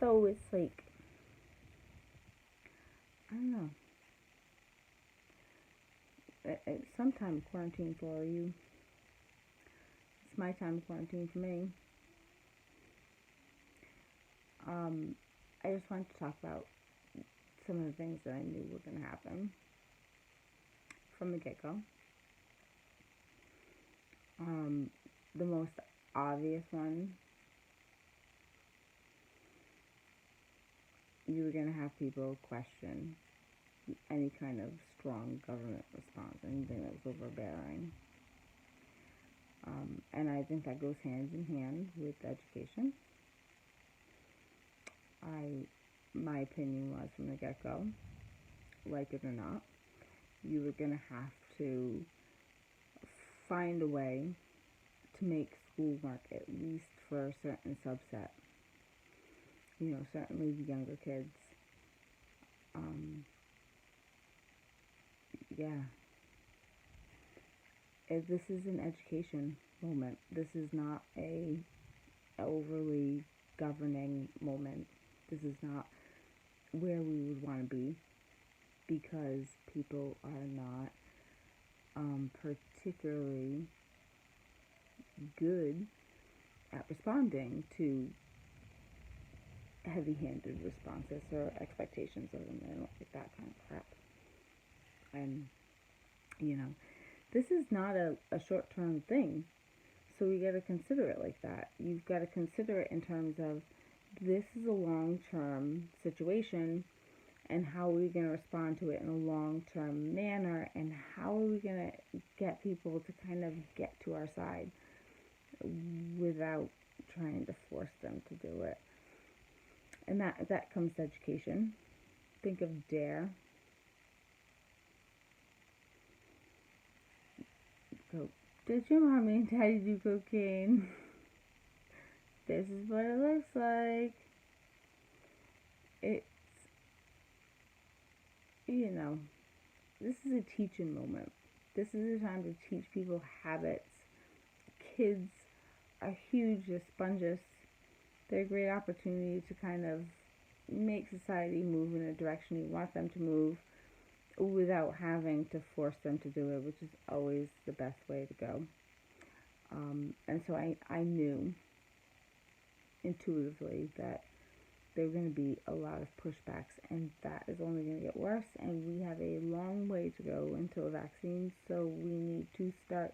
So it's like, I don't know. It's sometime quarantine for you. It's my time of quarantine for me. Um, I just wanted to talk about some of the things that I knew were going to happen from the get go. Um, the most obvious one, you were going to have people question any kind of strong government response, anything that was overbearing. And I think that goes hand in hand with education. My opinion was from the get go, like it or not, you were going to have to find a way to make schoolwork, at least for a certain subset. Certainly the younger kids. Um, yeah. This is an education moment. This is not a overly governing moment. This is not where we would want to be, because people are not particularly good at responding to heavy-handed responses or expectations of them. They don't like that kind of crap. And, this is not a short-term thing. So you got to consider it like that. You've got to consider it in terms of, this is a long-term situation, and how are we going to respond to it in a long-term manner, and how are we going to get people to kind of get to our side without trying to force them to do it. And that comes to education. Think of DARE. Go, did your mommy and daddy do cocaine? This is what it looks like. It's, this is a teaching moment. This is a time to teach people habits. Kids are huge as sponges. They're a great opportunity to kind of make society move in a direction you want them to move, without having to force them to do it, which is always the best way to go. And so I knew intuitively that there were going to be a lot of pushbacks, and that is only going to get worse, and we have a long way to go until vaccines, so we need to start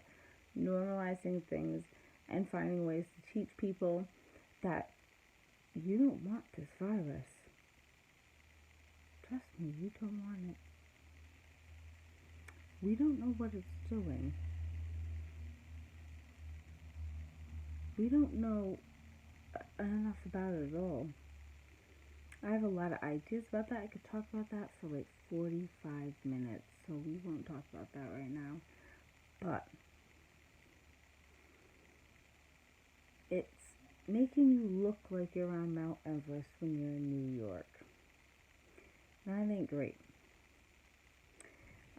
normalizing things and finding ways to teach people that you don't want this virus. Trust me, you don't want it. We don't know what it's doing. We don't know enough about it at all. I have a lot of ideas about that. I could talk about that for like 45 minutes, so we won't talk about that right now. But it's making you look like you're on Mount Everest when you're in New York. And that ain't great.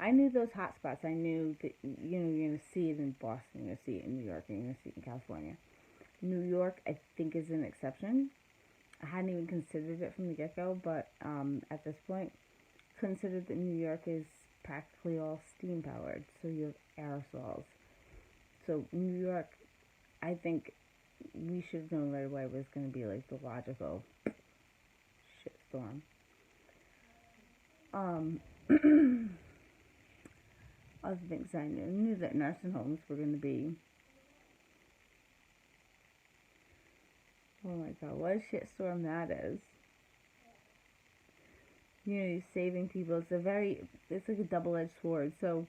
I knew those hot spots. I knew that, you're going to see it in Boston, you're going to see it in New York, you're going to see it in California. New York, I think, is an exception. I hadn't even considered it from the get-go, but at this point, considered that New York is practically all steam-powered, so you have aerosols. So New York, I think we should have known right away was going to be like the logical shitstorm. Other things I knew that nursing homes were going to be, oh my god, what a shitstorm that is. You're saving people. It's like a double-edged sword. So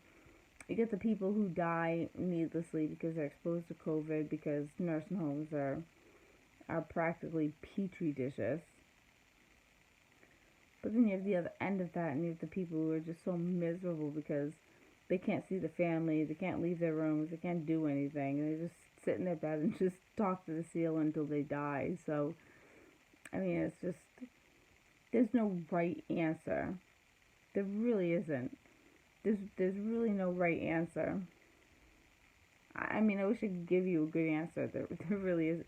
you get the people who die needlessly because they're exposed to COVID, because nursing homes are practically petri dishes. But then you have the other end of that, and you have the people who are just so miserable because they can't see the family, they can't leave their rooms, they can't do anything, and they just sit in their bed and just talk to the ceiling until they die. So, it's just, there's no right answer. There really isn't. There's really no right answer. I wish I could give you a good answer. There really isn't.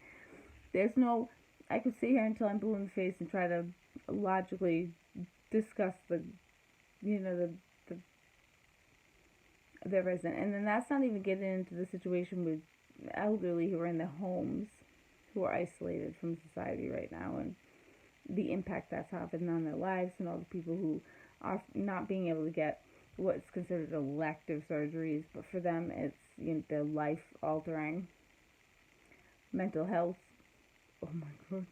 There's no I could sit here until I'm blue in the face and try to logically discuss the, you know, the there isn't. And then that's not even getting into the situation with elderly who are in their homes, who are isolated from society right now, and the impact that's having on their lives, and all the people who are not being able to get what's considered elective surgeries, but for them it's, you know, their life altering. Mental health. Oh my god.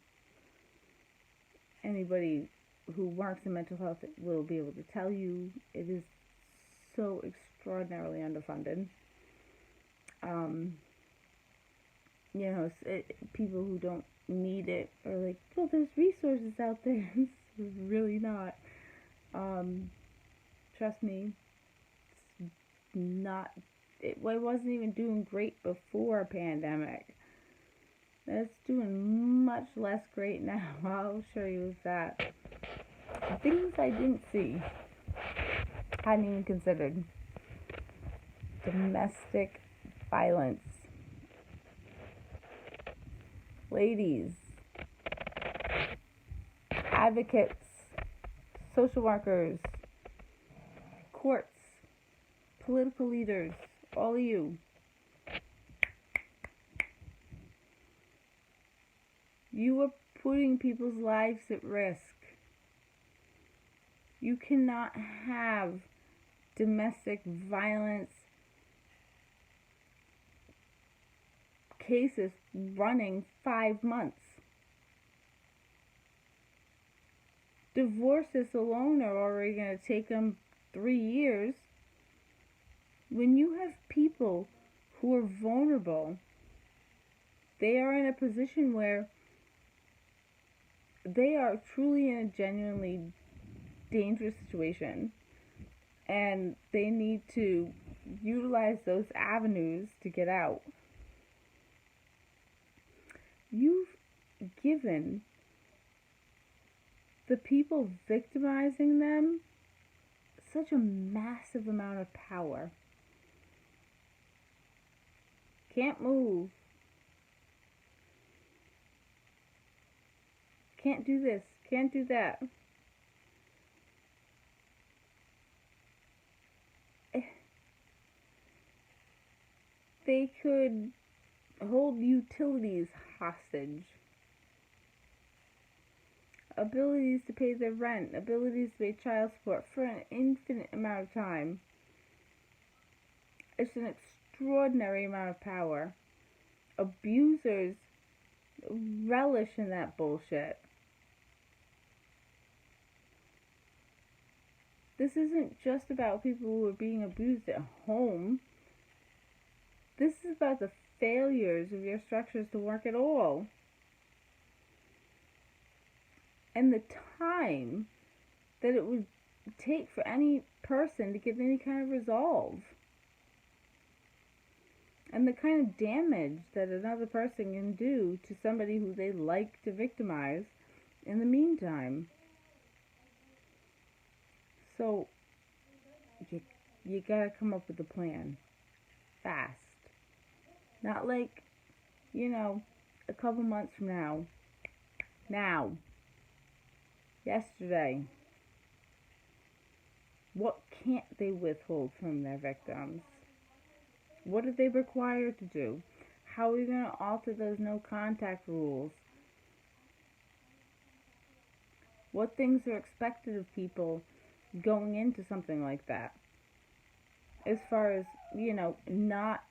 Anybody who works in mental health will be able to tell you it is so extraordinarily underfunded. You know, people who don't need it are like, well, there's resources out there. It's really not. Trust me, it's not. It wasn't even doing great before a pandemic. It's doing much less great now. I'll show you that. Things I didn't see, hadn't even considered. Domestic violence. Ladies, advocates, social workers, courts, political leaders, all of you. You are putting people's lives at risk. You cannot have domestic violence cases running 5 months. Divorces alone are already going to take them 3 years. When you have people who are vulnerable, they are in a position where they are truly in a genuinely dangerous situation, and they need to utilize those avenues to get out. You've given the people victimizing them such a massive amount of power. Can't move. Can't do this. Can't do that. They could hold utilities hostage. Abilities to pay their rent, abilities to pay child support for an infinite amount of time. It's an extraordinary amount of power. Abusers relish in that bullshit. This isn't just about people who are being abused at home. This is about the failures of your structures to work at all. And the time that it would take for any person to get any kind of resolve. And the kind of damage that another person can do to somebody who they like to victimize in the meantime. So, you gotta come up with a plan. Fast. Not like, you know, a couple months from now. Now. Yesterday. What can't they withhold from their victims? What are they required to do? How are we going to alter those no contact rules? What things are expected of people going into something like that? As far as, you know, not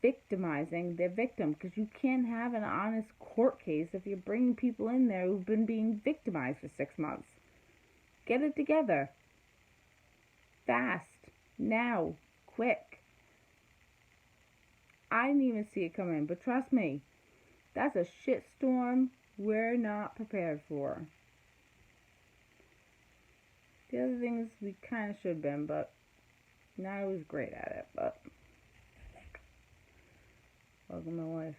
victimizing their victim, because you can't have an honest court case if you're bringing people in there who've been being victimized for 6 months. Get it together. Fast. Now. Quick. I didn't even see it coming, but trust me, that's a shitstorm we're not prepared for. The other things we kind of should have been, but not always great at it, but welcome to life.